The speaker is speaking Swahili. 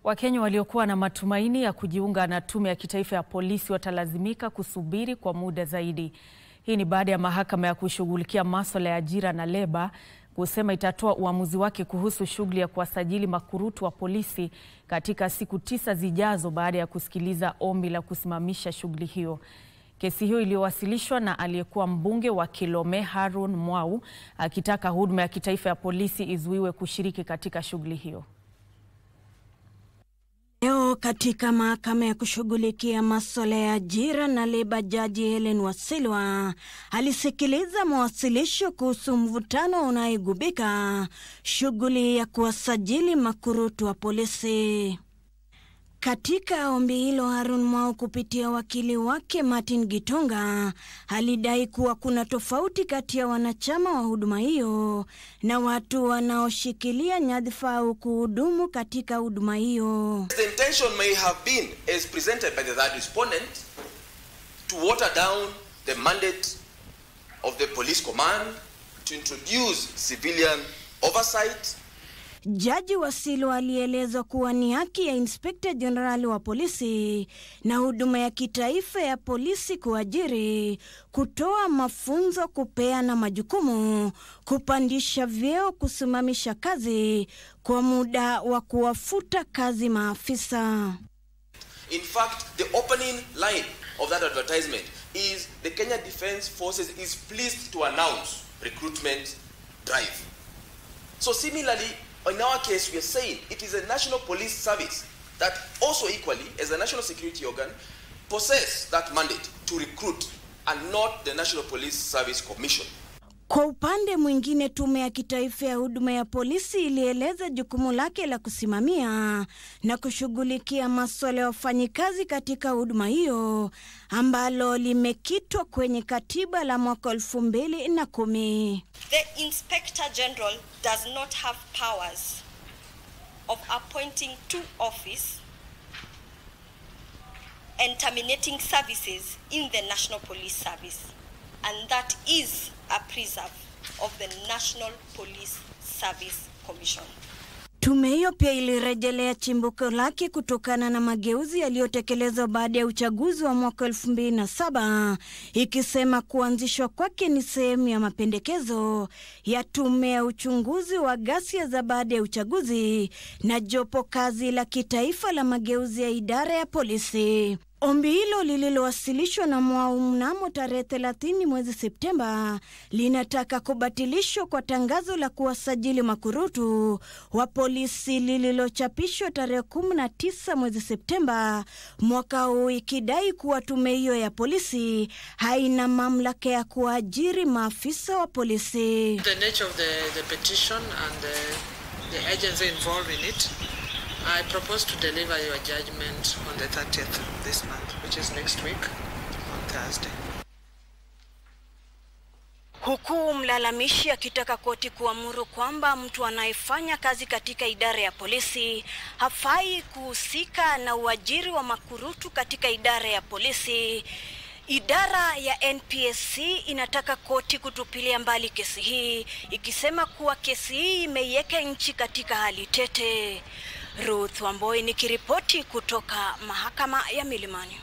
Wakenya waliokuwa na matumaini ya kujiunga na Tume ya Kitaifa ya Polisi watalazimika kusubiri kwa muda zaidi. Hii ni baada ya mahakama ya kushughulikia masuala ya ajira na leba kusema itatoa uamuzi wake kuhusu shughuli ya kuwasajili makurutu wa polisi katika siku 9 zijazo baada ya kusikiliza ombi la kusimamisha shughuli hiyo. Kesi hiyo iliyowasilishwa na aliyekuwa mbunge wa Kilome Harun Mwau akitaka huduma ya kitaifa ya polisi izuiwe kushiriki katika shughuli hiyo. Leo katika mahakama ya kushughulikia masuala ya ajira na leba, Jaji Helen Wasilwa alisikiliza mawasilisho kuhusu mvutano unaigubika shughuli ya kuwasajili makurutu wa polisi. Katika ombi hilo, Harun Mwau kupitia wakili wake Martin Gitonga alidai kuwa kuna tofauti kati ya wanachama wa huduma hiyo na watu wanaoshikilia nyadhifa au kuhudumu katika huduma hiyo. The intention may have been, as presented by the third respondent, to water down the mandate of the police command, to introduce civilian oversight. Jaji Wasilwa alieleza kuwa ni haki ya Inspector General wa polisi na huduma ya kitaifa ya polisi kuajiri, kutoa mafunzo, kupeana majukumu, kupandisha vyeo, kusimamisha kazi kwa muda wa kuwafuta kazi maafisa. In fact, the opening line of that advertisement is the Kenya Defence Forces is pleased to announce recruitment drive. So similarly, in our case, we are saying it is a National Police Service that also equally, as a national security organ, possess that mandate to recruit, and not the National Police Service Commission. Kwa upande mwingine, Tume ya Kitaifa ya Huduma ya Polisi ilieleza jukumu lake la kusimamia na kushughulikia masuala ya wafanyikazi katika huduma hiyo ambalo limekitwa kwenye katiba la mwaka 2010. The Inspector General does not have powers of appointing to office and terminating services in the National Police Service, and that is a preserve of the National Police Service Commission. Tume hiyo pia ilirejelea chimbuko lake kutokana na mageuzi yaliyotekelezwa baada ya uchaguzi wa mwaka 2007, ikisema kuanzishwa kwake ni sehemu ya mapendekezo ya tume ya uchunguzi wa ghasia za baada ya uchaguzi na jopo kazi la kitaifa la mageuzi ya idara ya polisi. Ombi hilo lililowasilishwa na Mwau mnamo tarehe 30 mwezi Septemba linataka kubatilishwa kwa tangazo la kuwasajili makurutu wa polisi lililochapishwa tarehe 19 mwezi Septemba mwaka huu, ikidai kuwa tume hiyo ya polisi haina mamlaka ya kuajiri maafisa wa polisi. The nature of the petition and the agency involved in it, I propose to deliver your judgment on the 30th of this month, which is next week, on Thursday. Huku mlalamishi akitaka koti kuamuru kwamba mtu anayefanya kazi katika idara ya polisi hafai kuhusika na uajiri wa makurutu katika idara ya polisi. Idara ya NPSC inataka koti kutupilia mbali kesi hii, ikisema kuwa kesi hii imeiweka nchi katika hali tete. Ruth Wamboi nikiripoti kutoka mahakama ya Milimani.